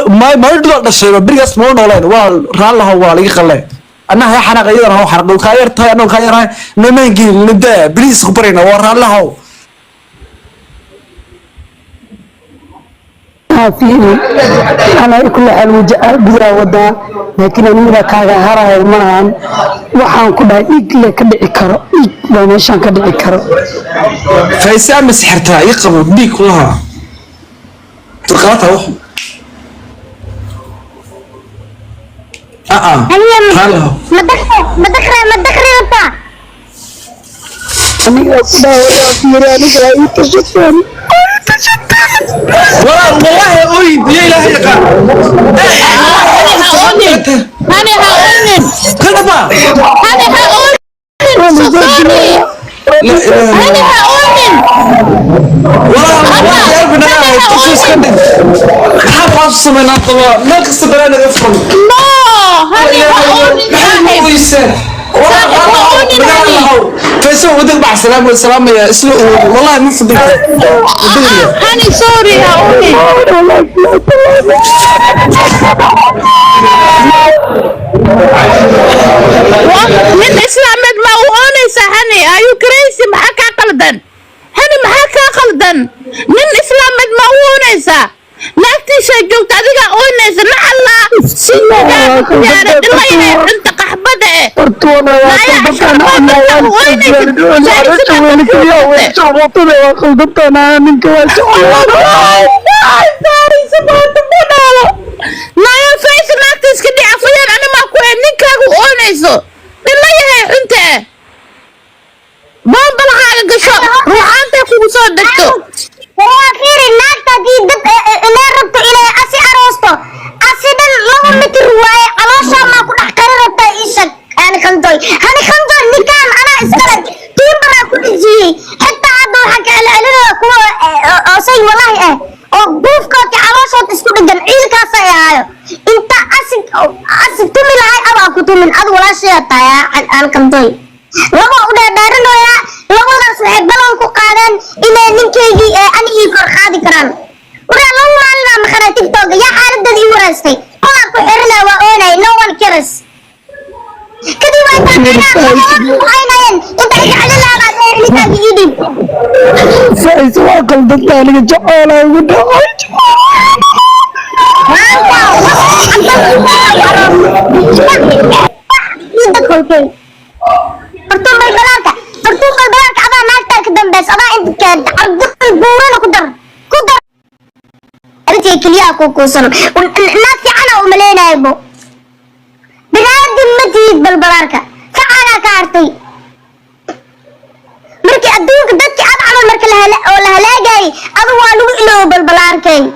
ما يدور الشيء بريس مو نولين والرالله هو اللي يخليه أنا هي حنا غير هو حرق الخير تاي أنا الخير هاي نمانجي نبدأ بريس خبرنا والرالله هو فيني أنا كل حال بزرع ودا لكن أنا إذا كان هرا المران وحن كده إكل كده إكرا بمشان كده إكرا فيسام مسحرتها يقبل بيك لها تقاطع وح هلا ما تدخل أنت أنا كده ولا فيني أنا كده يتشتني والله أريد يا إلهي أنا هقولن كلمة أنا هقولن أنا هقولن والله يا ابني أنا تخصص كده حافظ من الطبع ما قصد أنا أفهم أنا هقولن فيسو ودك مع السلامة والسلامة يا اسلو والله ما صدق هاني سوري هقولن من إسلام ما وأنيسة هني أيو كريسي محاكا قلدن هني محاكا قلدن من إسلام ما وأنيسة ناكتي شجوك تدقى أنيسة نحلا سيدة يا الله يهي انت قحبده أرتونا يا خلدتنا أنا وخلدتنا منك لا يا فايس ناكتي سكدي عفيا أنا ما كوين نكاك وأنيسة الله يهي انت بام بالغاية قشو روح أنت كوسو دكتو هو خير الناكتة دي دب إلى ربط إلى أسي أروستو أسي دل لغم متر رواية علوشا ما كن أحكار ربطة إيشك أنا خنطوي نكام أنا إسكالك تيبرا كل جي حتى عدو حكا لألنا كوا أسي والله وبوفكوك علوشا تسكو دقن عيلكا سيهايو انت أسي تمي لهاي أبا كتومن أدو ولا شيء تايا أنا خنطوي لما أودا دارنو يا لما ناس بلان كو قادن إلى نكيجي أني كور خادي كران ولا لما أنا مخنا تيك توك يا حالد دي ورستي أنا كو حرنا وأنا no one cares كدي ما يتابعنا وعينين أنت على لا بعد اللي كان يجيب فايز وخلدتنا أنا جعانة ودا فرتون بالبلانك أبا ناكتك دنبس أبا أنت عبد البوران كدر أنتي كليا كوكوسن الناس أنا وملينا يبو بناد متيد بالبلانك فأنا كارتي مركي أدوك دتي أدعم مركي لهلاجي أدوالو إلو بالبلانكي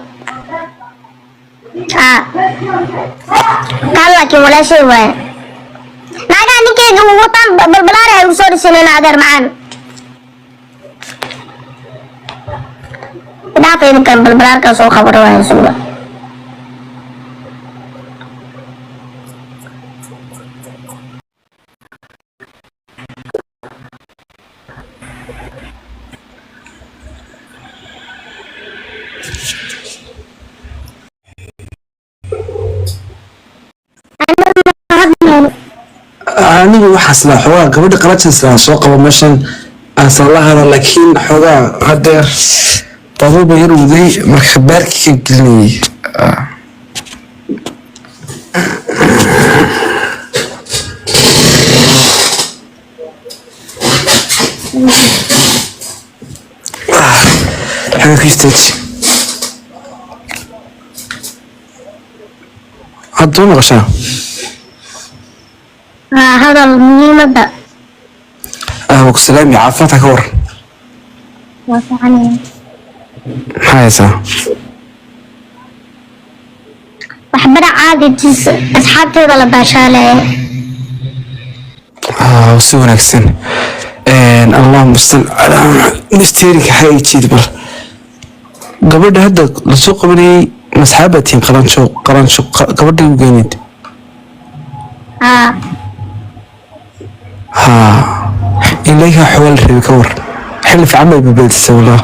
قال لك ولا شيء وين naga ninkeyga wataan balbalaar ay u soo dhisaneen adeer macaan dhaafeen kan balbalaarka soo khabar waa suuqa anigu waxaasna xogaa gabadha qalajinsa soo qabo meeshan asalahada laakiin xogaa hadeer baduba yar waday marka baarkii ka gelinayay xaga kiisteeji hadduu maqashaa هذا المهمة وكسلامي عافاتك كور وفعني حياتها وحبنا عادي جيس أصحابتي ولا باشالة وسونا كسن اللهم صل على نستيرك حي تشيد بل قبل هذا لسوق مني مسحابتي قران شو قبل وجينيد إليها حوال الكور حل في عمل ببيت السولة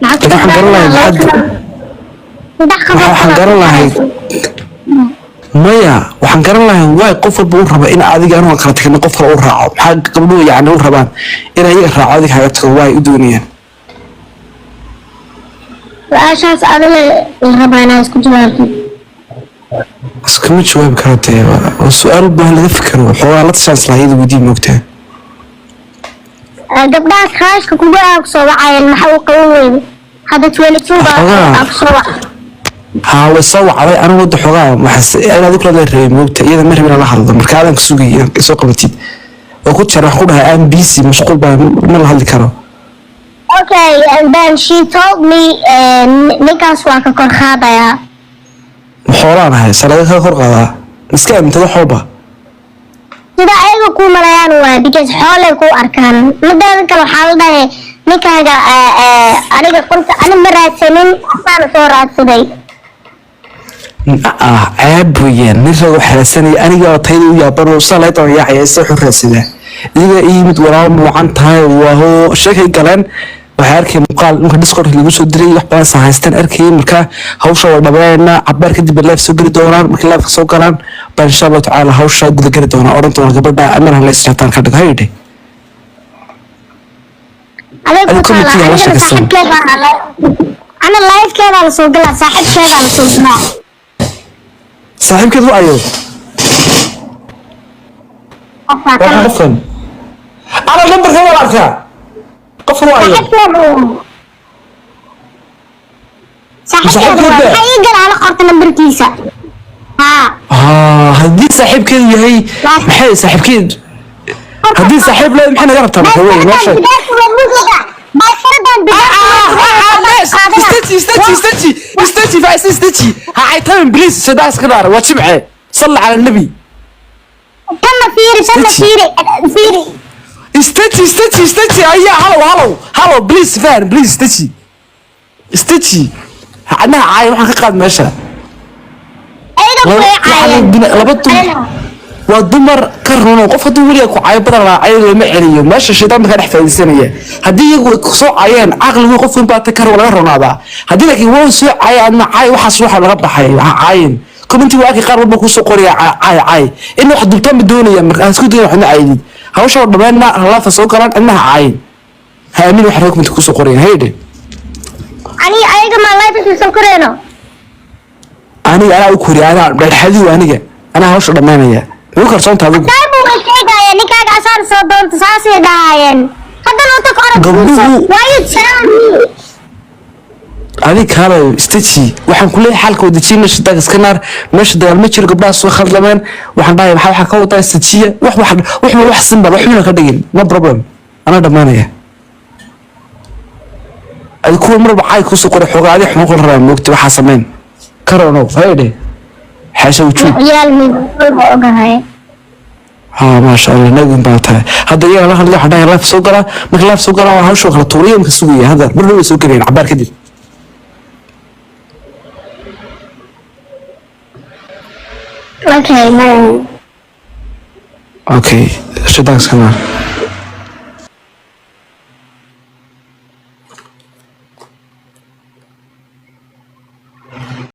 الحمد لله بعد waxaan garan lahay maya waxaan garan lahay waay qof walba u raba in adiga anoo kala tagin qof kale u raaco maxaa gabdhuhu yacni u rabaan in ayaga raaco adiga kaga tago waay u doonayaan su-aashaas adiga la rabaa inaa isku jawaabtid iskama jawaabi karo dee waa su-aal u baahan laga fikiro xoogaa la tashaan islaayada weydii moogtaa gabdhahaas khaashka kugu aagsoo wacayeen maxaa u qaban weyde hadda 22 aagsoo wac haa way soo wacday anigu wadda xoogaa waxaas inaad u kala reebay moogta iyada ma rabin la hadlo marka aadan ka sugay inaad soo qabatid oo ku jira wax ku dhahay aan busy mashquul baa ma la hadli karo okay and then she told me ninkaas waa ka kor qaadayaa maxoolaan ahay salaga ka kor qaadaa iska aamintada xooba sida ayaga ku malayaan waa because xoolay ku arkaan midaada kale waxaa la dhahay ninkaaga aniga qolka ani ma raadsanin asaan soo raadsaday ceeb weeyaan nin rago xalasanaya aniga oo tayda u yaaban oo salayda oo yaacaya isa xu raadsadaa idiga ii mid walaal muucan tahay waa sheekay galeen waxay arkay muuqaal ninka discord lagu soo diray wax badan sahaystaan arkay marka hawsha waa dhabeeyna cabaar kadib live soo geli doonaan markii live soo galaan baan insha Allah taala hawsha guda geli doonaa oran doona gabadha amana la isxirtaan ka dhig hayde أنا لايف كذا على سوق الله صاحب كذا على سوق الله صاحب كذا أيوه قفن أنا نمبر كذا لعبتها قفن أيوه صاحب كذا حيقل على قرط نمبر كيسة هدي صاحب كذا هي محي صاحب كذا هدي صاحب لا محنا قربتها هو ماشي استنتي هاي تمام بليز سداس كدار واتشمعه صلى على النبي كم فيري استنتي ايا هلو بليز فان بليز استنتي انا عاي waxaan ka qaad meesha waa dumar ka runo qof haduu waliya ku caayo badan la caayo ma celiyo meesha shaydaanka ka dhex faa'iideysanaya hadii iyagu soo caayeen aqligu qof in baad ka kar wala runaada hadii laakiin wuu soo caayaan caay waxaas waxa laga baxay caayin commenti waa qaar walba ku soo qoriya caay in wax dubtaan doonaya marka isku dayo waxna caayid hawsha dhameena la fa soo galaan inna caayin haamin wax comment ku soo qoriya hayde ani ayaga ma live ku soo qoreeno ani ana u koriya ana dalxadi aniga ana hawsha dhameynaya wuu karsoon taadu daabu sheegaya ninkaaga asar soo doonto saasay dhaayeen haddana uu tag orod waayo jaraani adiga kale istaji waxaan ku leeyahay xalka wadajiin meesha dag iska naar meesha dagaal ma jiro gabdhaha soo khaldameen waxaan dhahay waxa ka wada istajiya wax simba waxuna ka dhigin no problem ana dhameynaya ay ku marba caay ku soo qoray xogaa adiga xun qol rabaa moogta waxa sameyn karono hayde حاشا وجود عيال من اوغاهاي ما شاء الله نقول باتها هذا يا الله الله حدا لاف سو غلا ما لاف سو غلا وها شو خلا توريم كسويه هذا برو سو كرين عبار كدي اوكي شو داكس كمان